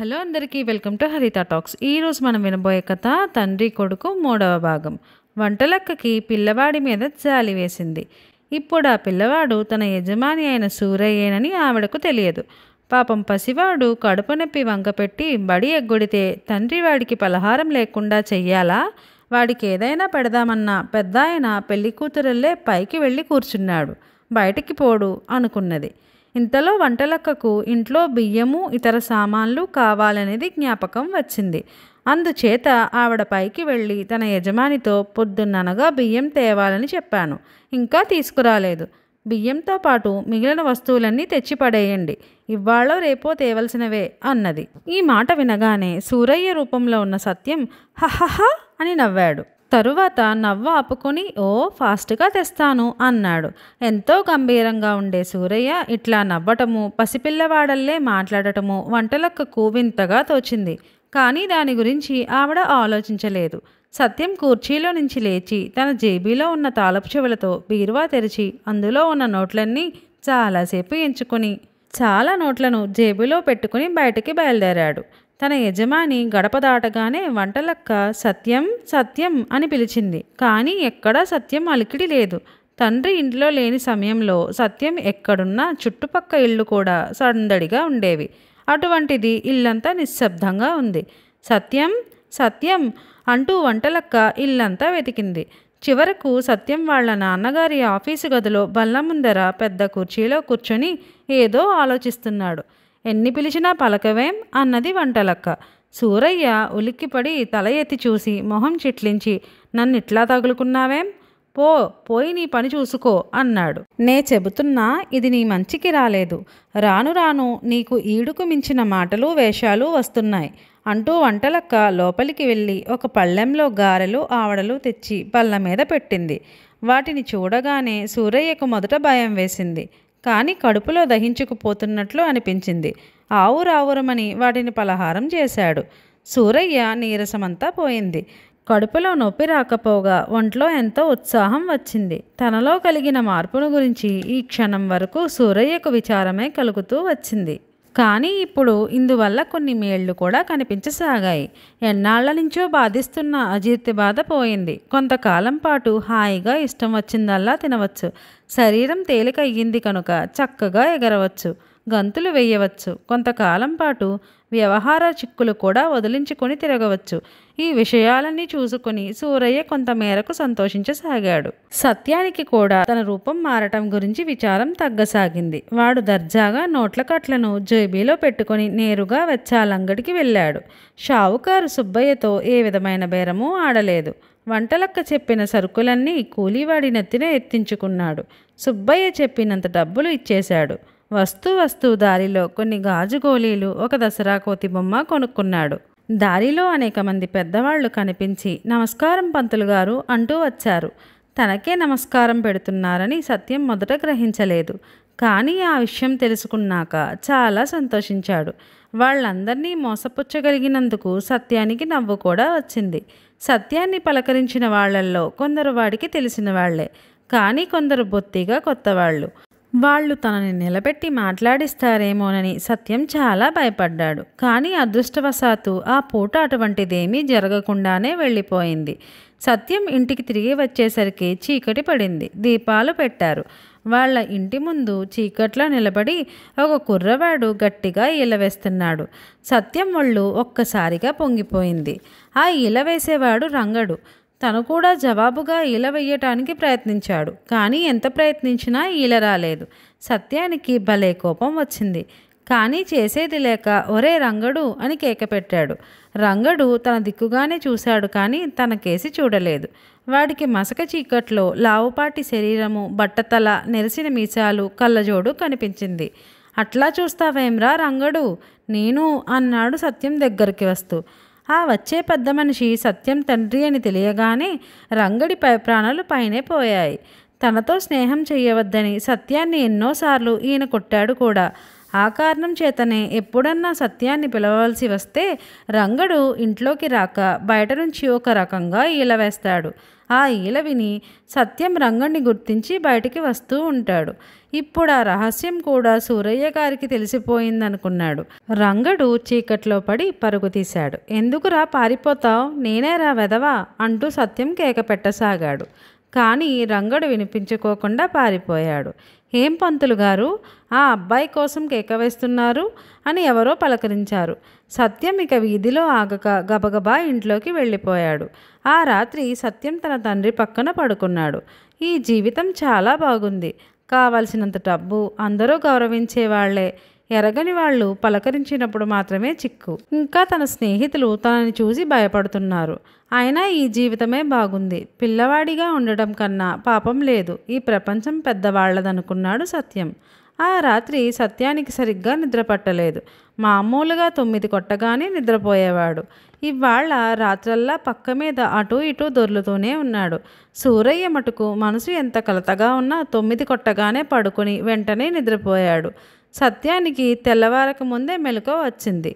Hello అందరికీ welcome to హరిత talks. ఈరోజు మనం వినబోయే కథ తండ్రి కొడుకు 3వ భాగం. వంటలక్కకి పిల్లవాడి మీద జాలి వేసింది. ఇప్పుడు ఆ పిల్లవాడు తన యజమాని అయిన సూరయ్యేనని ఆవిడకు తెలియదు. పాపం పసివాడు కడుపు నొప్పి వంకపెట్టి బడి ఎగ్గొడితే తండ్రి వాడికి పలహారం లేకుండా చెయ్యాలా? వాడికి ఏదైనా పెడదామన్నా పెద్దాయన పెళ్లి కూతురల్లే పైకి వెళ్ళి కూర్చున్నాడు. బయటికి పోడు అనుకున్నది. ఇంతలో వంటలక్కకు ఇంట్లో బియ్యము ఇతర సామాన్లు కావాలనేది జ్ఞాపకం వచ్చింది. అందుచేత ఆవిడ పైకి వెళ్ళి తన యజమానితో పొద్దున్ననగా బియ్యం తేవాలని చెప్పాను. ఇంకా తీసుకురాలేదు. బియ్యంతో పాటు మిగిలిన వస్తువులన్నీ తెచ్చిపడేయండి. ఇవాళో రేపో తేవలసినవే అన్నది. ఈ మాట వినగానే సూరయ్య రూపంలో ఉన్న సత్యం హహహ అని నవ్వాడు. తరువాత నవ్వు ఆపుకొని ఫాస్ట్గా తెస్తాను అన్నాడు. ఎంతో గంభీరంగా ఉండే సూరయ్య ఇట్లా నవ్వటము, పసిపిల్లవాడల్లే మాట్లాడటము వంటలక్కకు వింతగా తోచింది. కానీ దాని గురించి ఆవిడ ఆలోచించలేదు. సత్యం కుర్చీలో నుంచి లేచి తన జేబీలో ఉన్న తాళపు చెవులతో బీరువా తెరిచి అందులో ఉన్న నోట్లన్నీ చాలాసేపు ఎంచుకొని చాలా నోట్లను జేబులో పెట్టుకుని బయటికి బయలుదేరాడు. తన యజమాని గడప దాటగానే వంటలక్క సత్యం సత్యం అని పిలిచింది. కానీ ఎక్కడా సత్యం అలికిడి లేదు. తండ్రి ఇంట్లో లేని సమయంలో సత్యం ఎక్కడున్నా చుట్టుపక్క ఇళ్ళు కూడా సందడిగా ఉండేవి. అటువంటిది ఇల్లంతా నిశ్శబ్దంగా ఉంది. సత్యం సత్యం అంటూ వంటలక్క ఇల్లంతా వెతికింది. చివరకు సత్యం వాళ్ళ నాన్నగారి ఆఫీసు గదిలో బల్ల ముందర పెద్ద కుర్చీలో కూర్చొని ఏదో ఆలోచిస్తున్నాడు. ఎన్ని పిలిచినా పలకవేం అన్నది వంటలక్క. సూరయ్య ఉలిక్కిపడి తల ఎత్తి చూసి మొహం చిట్లించి నన్నిట్లా తగులుకున్నావేం? పోయి నీ పని చూసుకో అన్నాడు. నే చెబుతున్నా ఇది నీ మంచికి రాలేదు. రాను రాను నీకు ఈడుకు మించిన మాటలు వేషాలు వస్తున్నాయి అంటూ వంటలక్క లోపలికి వెళ్ళి ఒక పళ్ళెంలో గారెలు ఆవడలు తెచ్చి బల్ల మీద పెట్టింది. వాటిని చూడగానే సూరయ్యకు మొదట భయం వేసింది. కానీ కడుపులో దహించుకుపోతున్నట్లు అనిపించింది. ఆవురావురమని వాటిని పలహారం చేశాడు. సూరయ్య నీరసమంతా పోయింది. కడుపులో నొప్పి రాకపోగా ఒంట్లో ఎంతో ఉత్సాహం వచ్చింది. తనలో కలిగిన మార్పును గురించి ఈ క్షణం వరకు సూరయ్యకు విచారమే కలుగుతూ వచ్చింది. కానీ ఇప్పుడు ఇందువల్ల కొన్ని మేళ్లు కూడా కనిపించసాగాయి. ఎన్నాళ్ల నుంచో బాధిస్తున్న అజీర్తి బాధ పోయింది. కొంతకాలం పాటు హాయిగా ఇష్టం వచ్చిందల్లా తినవచ్చు. శరీరం తేలిక అయ్యింది కనుక చక్కగా ఎగరవచ్చు, గంతులు వేయవచ్చు. కొంతకాలం పాటు వ్యవహార చిక్కులు కూడా వదిలించుకొని తిరగవచ్చు. ఈ విషయాలన్నీ చూసుకుని సూరయ్య కొంతమేరకు సంతోషించసాగాడు. సత్యానికి కూడా తన రూపం మారటం గురించి విచారం తగ్గసాగింది. వాడు దర్జాగా నోట్ల కట్లను జేబీలో పెట్టుకుని నేరుగా వెచ్చాలంగడికి వెళ్ళాడు. షావుకారు సుబ్బయ్యతో ఏ విధమైన బేరమూ ఆడలేదు. వంటలక్క చెప్పిన సరుకులన్నీ కూలీవాడి నెత్తిన ఎత్తించుకున్నాడు. సుబ్బయ్య చెప్పినంత డబ్బులు ఇచ్చేశాడు. వస్తూ దారిలో కొన్ని గాజు గోళీలు, ఒక దసరా కోతి బొమ్మ కొనుక్కున్నాడు. దారిలో అనేక మంది పెద్దవాళ్లు కనిపించి నమస్కారం పంతులు గారు అంటూ వచ్చారు. తనకే నమస్కారం పెడుతున్నారని సత్యం మొదట గ్రహించలేదు. కానీ ఆ విషయం తెలుసుకున్నాక చాలా సంతోషించాడు. వాళ్ళందరినీ మోసపుచ్చగలిగినందుకు సత్యానికి నవ్వు కూడా వచ్చింది. సత్యాన్ని పలకరించిన వాళ్లల్లో కొందరు వాడికి తెలిసిన వాళ్లే, కానీ కొందరు బొత్తిగా కొత్తవాళ్ళు. వాళ్ళు తనని నిలబెట్టి మాట్లాడిస్తారేమోనని సత్యం చాలా భయపడ్డాడు. కానీ అదృష్టవశాత్తు ఆ పూట అటువంటిదేమీ జరగకుండానే వెళ్ళిపోయింది. సత్యం ఇంటికి తిరిగి వచ్చేసరికి చీకటి పడింది. దీపాలు పెట్టారు. వాళ్ళ ఇంటి ముందు చీకట్లో నిలబడి ఒక కుర్రవాడు గట్టిగా ఈల వేస్తున్నాడు. సత్యం ఒళ్ళు ఒక్కసారిగా పొంగిపోయింది. ఆ ఈల వేసేవాడు రంగడు. తను కూడా జవాబుగా ఈల వెయ్యటానికి ప్రయత్నించాడు. కానీ ఎంత ప్రయత్నించినా ఈల రాలేదు. సత్యానికి భలే కోపం వచ్చింది. కానీ చేసేది లేక ఒరే రంగడు అని కేక పెట్టాడు. రంగడు తన దిక్కుగానే చూశాడు, కానీ తన కేసి చూడలేదు. వాడికి మసక చీకట్లో లావుపాటి శరీరము, బట్టతల, నెరిసిన మీసాలు, కళ్ళజోడు కనిపించింది. అట్లా చూస్తావేమ్రా రంగడు? నేను అన్నాడు సత్యం దగ్గరికి వస్తూ. ఆ వచ్చే పెద్ద మనిషి సత్యం తండ్రి అని తెలియగానే రంగడి ప్రాణాలు పైనే పోయాయి. తనతో స్నేహం చెయ్యవద్దని సత్యాన్ని ఎన్నోసార్లు ఈయన కొట్టాడు కూడా. ఆ కారణం చేతనే ఎప్పుడన్నా సత్యాన్ని పిలవవలసి వస్తే రంగడు ఇంట్లోకి రాక బయట నుంచి ఒక రకంగా ఈల వేస్తాడు. ఆ ఈల విని సత్యం రంగడిని గుర్తించి బయటికి వస్తూ ఉంటాడు. ఇప్పుడు ఆ రహస్యం కూడా సూరయ్య గారికి తెలిసిపోయిందనుకున్నాడు. రంగడు చీకట్లో పడి పరుగు తీశాడు. ఎందుకురా పారిపోతావు, నేనేరా వెదవా అంటూ సత్యం కేక పెట్టసాగాడు. కానీ రంగడు వినిపించుకోకుండా పారిపోయాడు. ఏం పంతులు గారు, ఆ అబ్బాయి కోసం కేక వేస్తున్నారు అని ఎవరో పలకరించారు. సత్యం ఇక వీధిలో ఆగక గబగబా ఇంట్లోకి వెళ్ళిపోయాడు. ఆ రాత్రి సత్యం తన తండ్రి పక్కన పడుకున్నాడు. ఈ జీవితం చాలా బాగుంది, కావలసినంత డబ్బు, అందరూ గౌరవించేవాళ్లే, ఎరగని వాళ్ళు పలకరించినప్పుడు మాత్రమే చిక్కు. ఇంకా తన స్నేహితులు తనని చూసి భయపడుతున్నారు. అయినా ఈ జీవితమే బాగుంది, పిల్లవాడిగా ఉండడం కన్నా పాపం లేదు, ఈ ప్రపంచం పెద్దవాళ్లదనుకున్నాడు సత్యం. ఆ రాత్రి సత్యానికి సరిగ్గా నిద్ర పట్టలేదు. మామూలుగా 9 కొట్టగానే నిద్రపోయేవాడు. ఇవాళ రాత్రల్లా పక్క మీద అటూ ఇటూ దొర్లుతూనే ఉన్నాడు. సూరయ్య మటుకు మనసు ఎంత కలతగా ఉన్నా 9 కొట్టగానే పడుకుని వెంటనే నిద్రపోయాడు. సత్యానికి తెల్లవారక ముందే మెలకువ వచ్చింది.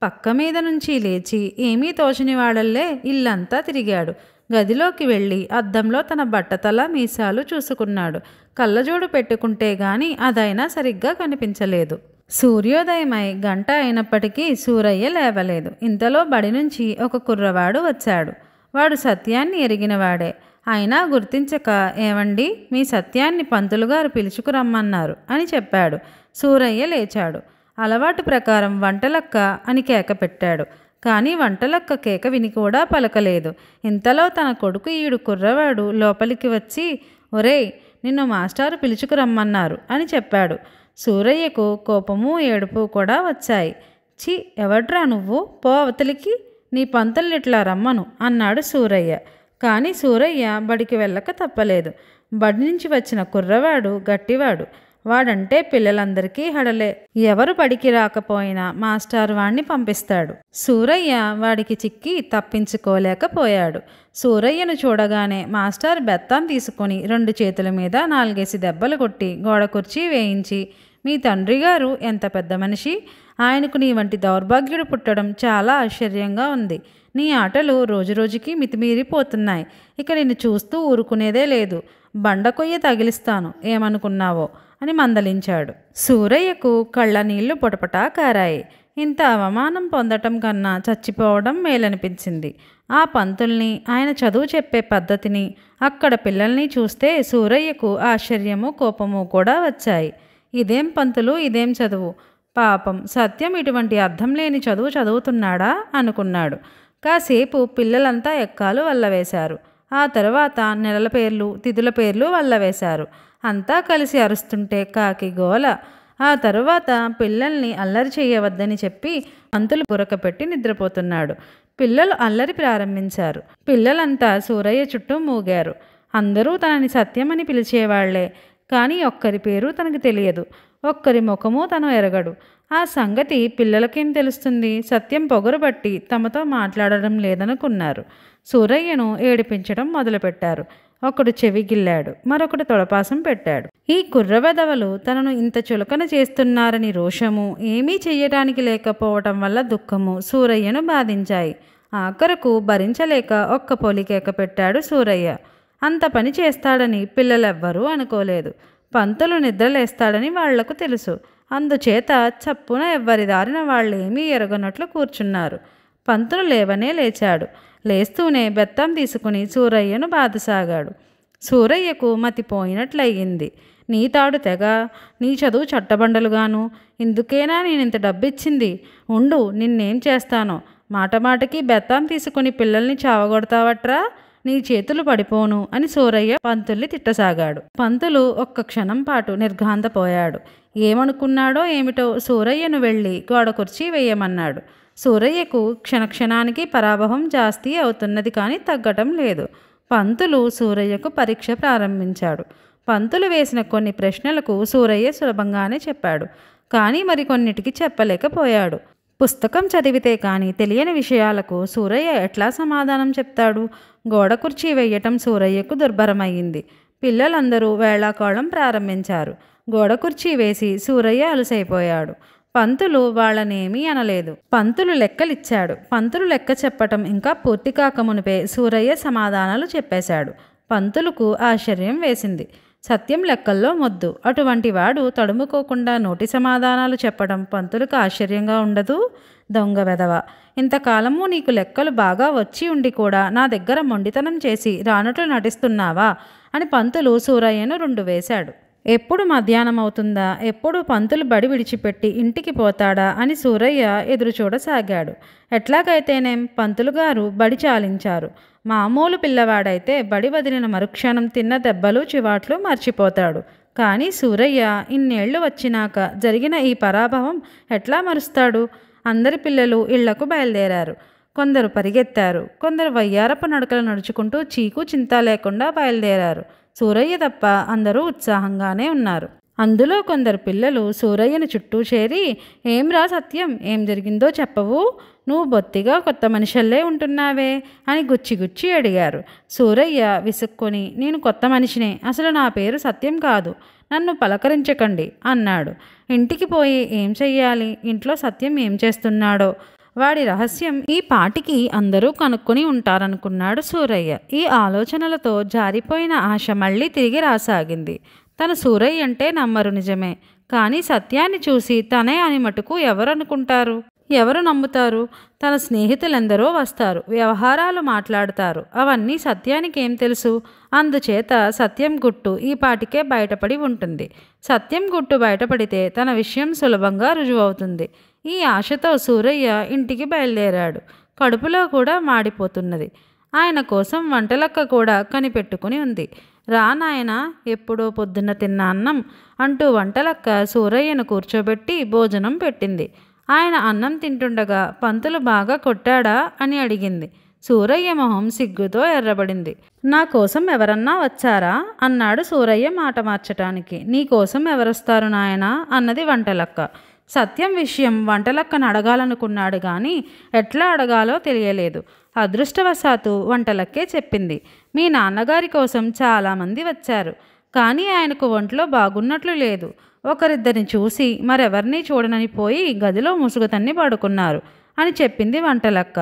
పక్క మీద నుంచి లేచి ఏమీ తోచని వాడల్లే ఇల్లంతా తిరిగాడు. గదిలోకి వెళ్ళి అద్దంలో తన బట్టతల మీసాలు చూసుకున్నాడు. కళ్ళజోడు పెట్టుకుంటే గాని అదైనా సరిగ్గా కనిపించలేదు. సూర్యోదయమై గంట అయినప్పటికీ సూరయ్య లేవలేదు. ఇంతలో బడి నుంచి ఒక కుర్రవాడు వచ్చాడు. వాడు సత్యాన్ని ఎరిగినవాడే. అయినా గుర్తించక, ఏవండి, మీ సత్యాన్ని పంతులుగారు పిలుచుకురమ్మన్నారు అని చెప్పాడు. సూరయ్య లేచాడు. అలవాటు ప్రకారం వంటలక్క అని కేక పెట్టాడు. కానీ వంటలక్క కేక విని కూడా పలకలేదు. ఇంతలో తన కొడుకు ఈడు కుర్రవాడు లోపలికి వచ్చి, ఒరేయ్, నిన్ను మాస్టారు పిలుచుకురమ్మన్నారు అని చెప్పాడు. సూరయ్యకు కోపము ఏడుపు కూడా వచ్చాయి. ఛీ, ఎవడ్రా నువ్వు, పో అవతలికి, నీ పంతుల్నిట్లా రమ్మను అన్నాడు సూరయ్య. కానీ సూరయ్య బడికి వెళ్ళక తప్పలేదు. బడి నుంచి వచ్చిన కుర్రవాడు గట్టివాడు. వాడంటే పిల్లలందరికీ హడలే. ఎవరు బడికి రాకపోయినా మాస్టారు వాణ్ణి పంపిస్తాడు. సూరయ్య వాడికి చిక్కి తప్పించుకోలేకపోయాడు. సూరయ్యను చూడగానే మాస్టర్ బెత్తం తీసుకొని 2 చేతుల మీద 4 దెబ్బలు కొట్టి గోడ కుర్చీ వేయించి, మీ తండ్రి గారు ఎంత పెద్ద మనిషి, ఆయనకు నీ వంటి దౌర్భాగ్యుడు పుట్టడం చాలా ఆశ్చర్యంగా ఉంది. నీ ఆటలు రోజురోజుకి మితిమీరిపోతున్నాయి. ఇక నిన్ను చూస్తూ ఊరుకునేదే లేదు. బండకొయ్య తగిలిస్తాను, ఏమనుకున్నావో అని మందలించాడు. సూరయ్యకు కళ్ళ నీళ్లు పొటపటా కారాయి. ఇంత అవమానం పొందటం కన్నా చచ్చిపోవడం మేలనిపించింది. ఆ పంతుల్ని, ఆయన చదువు చెప్పే పద్ధతిని, అక్కడ పిల్లల్ని చూస్తే సూరయ్యకు ఆశ్చర్యము కోపము కూడా వచ్చాయి. ఇదేం పంతులు, ఇదేం చదువు, పాపం సత్యం ఇటువంటి అర్థం లేని చదువు చదువుతున్నాడా అనుకున్నాడు. కాసేపు పిల్లలంతా ఎక్కాలు వల్లవేశారు. ఆ తర్వాత నెలల పేర్లు, తిథుల పేర్లు వల్లవేశారు. అంతా కలిసి అరుస్తుంటే కాకి గోల. ఆ తరువాత పిల్లల్ని అల్లరి చేయవద్దని చెప్పి పంతులు గురకపెట్టి నిద్రపోతున్నాడు. పిల్లలు అల్లరి ప్రారంభించారు. పిల్లలంతా సూరయ్య చుట్టూ మూగారు. అందరూ తనని సత్యమని పిలిచేవాళ్లే. కానీ ఒక్కరి పేరు తనకు తెలియదు, ఒక్కరి ముఖము తను ఎరగడు. ఆ సంగతి పిల్లలకేం తెలుస్తుంది? సత్యం పొగరుబట్టి తమతో మాట్లాడడం లేదనుకున్నారు. సూరయ్యను ఏడిపించడం మొదలుపెట్టారు. ఒకడు చెవిగిల్లాడు, మరొకడు తొడపాసం పెట్టాడు. ఈ కుర్రవెదవలు తనను ఇంత చులకన చేస్తున్నారని రోషము, ఏమీ చెయ్యటానికి లేకపోవటం వల్ల దుఃఖము సూరయ్యను బాధించాయి. ఆఖరకు భరించలేక ఒక్క పొలికేక పెట్టాడు సూరయ్య. అంత పని చేస్తాడని పిల్లలెవ్వరూ అనుకోలేదు. పంతులు నిద్రలేస్తాడని వాళ్లకు తెలుసు. అందుచేత చప్పున ఎవ్వరి దారిన వాళ్ళేమీ ఎరగనట్లు కూర్చున్నారు. పంతులు లేవనే లేచాడు. లేస్తూనే బెత్తం తీసుకుని సూరయ్యను బాధసాగాడు. సూరయ్యకు మతిపోయినట్లయింది. నీ తాడు తెగ, నీ చదువు చట్టబండలుగాను, ఇందుకేనా నేనింత డబ్బిచ్చింది? ఉండు, నిన్నేం చేస్తానో. మాటమాటకి బెత్తం తీసుకుని పిల్లల్ని చావగొడతావట్రా, నీ చేతులు పడిపోను అని సూరయ్య పంతుల్ని తిట్టసాగాడు. పంతులు ఒక్క క్షణం పాటు నిర్ఘాంతపోయాడు. ఏమనుకున్నాడో ఏమిటో సూరయ్యను వెళ్ళి గోడ కుర్చీ వేయమన్నాడు. సూరయ్యకు క్షణక్షణానికి పరాభవం జాస్తి అవుతున్నది, కానీ తగ్గటం లేదు. పంతులు సూరయ్యకు పరీక్ష ప్రారంభించాడు. పంతులు వేసిన కొన్ని ప్రశ్నలకు సూరయ్య సులభంగానే చెప్పాడు. కానీ మరికొన్నిటికి చెప్పలేకపోయాడు. పుస్తకం చదివితే కానీ తెలియని విషయాలకు సూరయ్య ఎట్లా సమాధానం చెప్తాడు? గోడ కుర్చీ వేయటం సూరయ్యకు దుర్భరమయ్యింది. పిల్లలందరూ వేళాకోళం ప్రారంభించారు. గోడ కుర్చీ వేసి సూరయ్య అలసైపోయాడు. పంతులు వాళ్ళనేమీ అనలేదు. పంతులు లెక్కలిచ్చాడు. పంతులు లెక్క చెప్పటం ఇంకా పూర్తి కాకమునిపే సూరయ్య సమాధానాలు చెప్పేశాడు. పంతులుకు ఆశ్చర్యం వేసింది. సత్యం లెక్కల్లో మొద్దు. అటువంటి వాడు తడుముకోకుండా నోటి సమాధానాలు చెప్పడం పంతులకు ఆశ్చర్యంగా ఉండదు? దొంగ వెధవ, ఇంతకాలము నీకు లెక్కలు బాగా వచ్చి ఉండి కూడా నా దగ్గర మొండితనం చేసి రానట్లు నటిస్తున్నావా అని పంతులు సూరయ్యను 2 వేశాడు. ఎప్పుడు మధ్యాహ్నం అవుతుందా, ఎప్పుడు పంతులు బడి విడిచిపెట్టి ఇంటికి పోతాడా అని సూరయ్య ఎదురుచూడసాగాడు. ఎట్లాగైతేనేం పంతులు గారు బడి చాలించారు. మామూలు పిల్లవాడైతే బడి వదిలిన మరుక్షణం తిన్న దెబ్బలు చివాట్లు మర్చిపోతాడు. కానీ సూరయ్య ఇన్నేళ్లు వచ్చినాక జరిగిన ఈ పరాభవం ఎట్లా మరుస్తాడు? అందరి పిల్లలు ఇళ్లకు బయలుదేరారు. కొందరు పరిగెత్తారు, కొందరు వయ్యారపు నడకలు నడుచుకుంటూ చీకు చింత లేకుండా బయలుదేరారు. సూరయ్య తప్ప అందరూ ఉత్సాహంగానే ఉన్నారు. అందులో కొందరు పిల్లలు సూరయ్యను చుట్టూ చేరి, ఏంరా సత్యం, ఏం జరిగిందో చెప్పవు? నువ్వు బొత్తిగా కొత్త మనిషిల్లే ఉంటున్నావే అని గుచ్చి అడిగారు. సూరయ్య విసుక్కొని, నేను కొత్త మనిషినే, అసలు నా పేరు సత్యం కాదు, నన్ను పలకరించకండి అన్నాడు. ఇంటికి పోయి ఏం చెయ్యాలి? ఇంట్లో సత్యం ఏం చేస్తున్నాడో వాడి రహస్యం ఈ పాటికి అందరూ కనుక్కొని ఉంటారనుకున్నాడు సూరయ్య. ఈ ఆలోచనలతో జారిపోయిన ఆశ మళ్ళీ తిరిగి రాసాగింది. తన సూరయ్య అంటే నమ్మరు నిజమే, కానీ సత్యాన్ని చూసి తనే అని మటుకు ఎవరు అనుకుంటారు? ఎవరు నమ్ముతారు? తన స్నేహితులెందరో వస్తారు, వ్యవహారాలు మాట్లాడతారు. అవన్నీ సత్యానికి ఏం తెలుసు? అందుచేత సత్యం గుట్టు ఈ పాటికే బయటపడి ఉంటుంది. సత్యం గుట్టు బయటపడితే తన విషయం సులభంగా రుజువవుతుంది. ఈ ఆశతో సూరయ్య ఇంటికి బయలుదేరాడు. కడుపులో కూడా మాడిపోతున్నది. ఆయన కోసం వంటలక్క కూడా కనిపెట్టుకుని ఉంది. రా నాయన, ఎప్పుడో పొద్దున్న తిన్న అన్నం అంటూ వంటలక్క సూరయ్యను కూర్చోబెట్టి భోజనం పెట్టింది. ఆయన అన్నం తింటుండగా పంతులు బాగా కొట్టాడా అని అడిగింది. సూరయ్య మొహం సిగ్గుతో ఎర్రబడింది. నా కోసం ఎవరన్నా వచ్చారా అన్నాడు సూరయ్య మాట మార్చటానికి. నీ కోసం ఎవరొస్తారు నాయనా అన్నది వంటలక్క. సత్యం విషయం వంటలక్కను అడగాలనుకున్నాడు కానీ ఎట్లా అడగాలో తెలియలేదు. అదృష్టవశాత్తు వంటలక్కే చెప్పింది. మీ నాన్నగారి కోసం చాలామంది వచ్చారు, కానీ ఆయనకు ఒంట్లో బాగున్నట్లు లేదు. ఒకరిద్దరిని చూసి మరెవరినీ చూడనని పోయి గదిలో ముసుగుతన్ని పడుకున్నారు అని చెప్పింది వంటలక్క.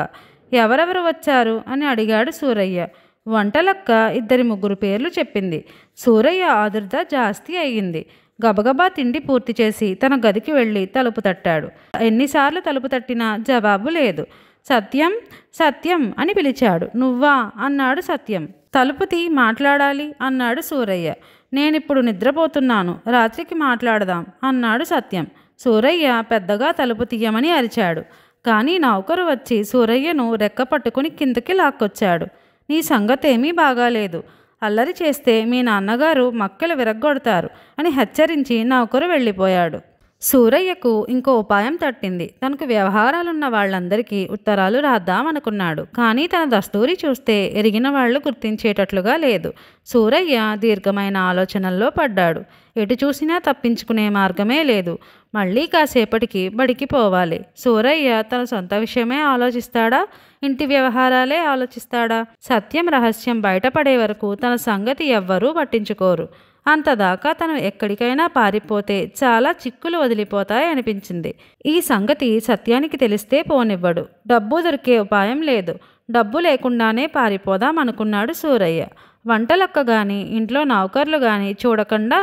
ఎవరెవరు వచ్చారు అని అడిగాడు సూరయ్య. వంటలక్క 2-3 పేర్లు చెప్పింది. సూరయ్య ఆదుర్ద జాస్తి అయ్యింది. గబగబా తిండి పూర్తి చేసి తన గదికి వెళ్ళి తలుపు తట్టాడు. ఎన్నిసార్లు తలుపు తట్టినా జవాబు లేదు. సత్యం, సత్యం అని పిలిచాడు. నువ్వా అన్నాడు సత్యం. తలుపు తీ, మాట్లాడాలి అన్నాడు సూరయ్య. నేనిప్పుడు నిద్రపోతున్నాను, రాత్రికి మాట్లాడదాం అన్నాడు సత్యం. సూరయ్య పెద్దగా తలుపు తీయమని అరిచాడు. కానీ నౌకరు వచ్చి సూరయ్యను రెక్క పట్టుకుని కిందకి లాక్కొచ్చాడు. నీ సంగతేమీ బాగాలేదు, అల్లరి చేస్తే మీ నాన్నగారు మక్కలు విరగ్గొడతారు అని హెచ్చరించి నౌకరు వెళ్ళిపోయాడు. సూరయ్యకు ఇంకో ఉపాయం తట్టింది. తనకు వ్యవహారాలున్న వాళ్ళందరికీ ఉత్తరాలు రాద్దామనుకున్నాడు. కానీ తన దస్తూరి చూస్తే ఎరిగిన వాళ్ళు గుర్తించేటట్లుగా లేదు. సూరయ్య దీర్ఘమైన ఆలోచనల్లో పడ్డాడు. ఎటు చూసినా తప్పించుకునే మార్గమే లేదు. మళ్ళీ కాసేపటికి బడికి పోవాలి. సూరయ్య తన సొంత విషయమే ఆలోచిస్తాడా, ఇంటి వ్యవహారాలే ఆలోచిస్తాడా? సత్యం రహస్యం బయటపడే వరకు తన సంగతి ఎవ్వరూ పట్టించుకోరు. అంతదాకా తను ఎక్కడికైనా పారిపోతే చాలా చిక్కులు వదిలిపోతాయి అనిపించింది. ఈ సంగతి సత్యానికి తెలిస్తే పోనివ్వడు. డబ్బు దొరికే ఉపాయం లేదు. డబ్బు లేకుండానే పారిపోదాం అనుకున్నాడు సూరయ్య. వంటలక్క గాని ఇంట్లో నౌకర్లు గాని చూడకుండా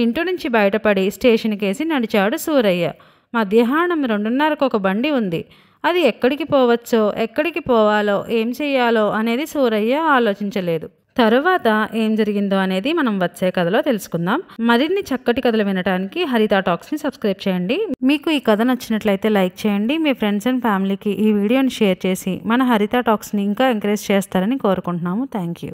ఇంటి నుంచి బయటపడి స్టేషన్కేసి నడిచాడు సూరయ్య. మధ్యాహ్నం 2:30కు ఒక బండి ఉంది. అది ఎక్కడికి పోవచ్చో, ఎక్కడికి పోవాలో, ఏం చెయ్యాలో అనేది సూరయ్య ఆలోచించలేదు. తరువాత ఏం జరిగిందో అనేది మనం వచ్చే కథలో తెలుసుకుందాం. మరిన్ని చక్కటి కథలు వినడానికి హరిత టాక్స్ని సబ్స్క్రైబ్ చేయండి. మీకు ఈ కథ నచ్చినట్లయితే లైక్ చేయండి. మీ ఫ్రెండ్స్ అండ్ ఫ్యామిలీకి ఈ వీడియోని షేర్ చేసి మన హరిత టాక్స్ని ఇంకా ఎంకరేజ్ చేస్తారని కోరుకుంటున్నాము. Thank you.